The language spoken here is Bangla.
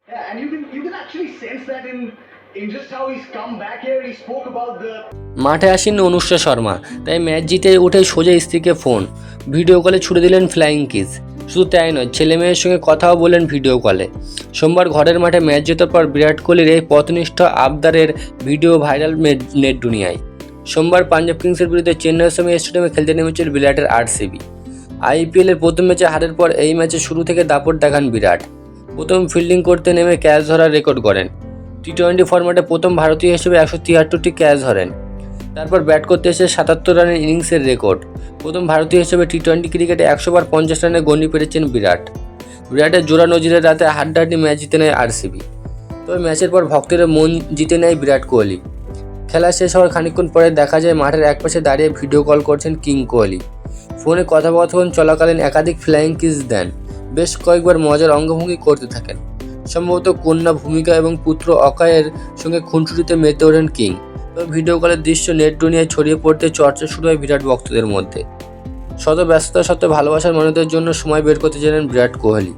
Yeah, and you can actually sense that in just how he's come back here. He spoke about the মাঠে আসেননি অনুষ্কা শর্মা, তাই ম্যাচ জিতে উঠে সোজা স্ত্রীকে ফোন, ভিডিও কলে ছুড়ে দিলেন ফ্লাইং কিস। শুধু তাই নয়, ছেলে মেয়ের সঙ্গে কথাও বললেন ভিডিও কলে। সোমবার ঘরের মাঠে ম্যাচ জেতার পর বিরাট কোহলির এই পথনিষ্ঠ আবদারের ভিডিও ভাইরাল নেট দুনিয়ায়। সোমবার পাঞ্জাব কিংসের বিরুদ্ধে চেন্নাই স্টেডিয়ামে খেলতে নেমেছিল বিরাটের আরসিবি। আইপিএলের প্রথম ম্যাচে হারের পর এই ম্যাচে শুরু থেকে দাপট দেখান বিরাট। প্রথম ফিল্ডিং করতে নেমে ক্যাচ ধরার রেকর্ড করেন। টি-20 ফরম্যাটে প্রথম ভারতীয় হিসেবে 173টি ক্যাচ ধরেন। তারপর ব্যাট করতে এসে 77 রানের ইনিংসের রেকর্ড। প্রথম ভারতীয় হিসেবে টি-20 ক্রিকেটে 100 বার 50 রানে গণ্ডি পেরেছেন বিরাটের জোড়া নজিরের রাতে হাড্ডাহাড্ডি ম্যাচ জিতে নেয় আরসিবি। তবে ম্যাচের পর ভক্তদের মন জিতে নেয় বিরাট কোহলি। খেলা শেষ হওয়ার খানিকক্ষণ পরে দেখা যায় মাঠের একপাশে দাঁড়িয়ে ভিডিও কল করছেন কিং কোহলি। ফোনে কথোপকথন চলাকালীন একাধিক ফ্লাইং কিস দেন, বেশ কয়েকবার মজার অঙ্গভঙ্গি করতে থাকেন। সম্ভবত কন্যা ভূমিকা এবং পুত্র অক্ষয়ের সঙ্গে খুনসুটিতে মেতে ওঠেন কিং। তবে ভিডিও কলের দৃশ্য নেট দুনিয়ায় ছড়িয়ে পড়তে চর্চা শুরু হয় বিরাট ভক্তদের মধ্যে। শত ব্যস্ততা সত্ত্বেও ভালোবাসার মানুষদের জন্য সময় বের করতে জানেন বিরাট কোহলি।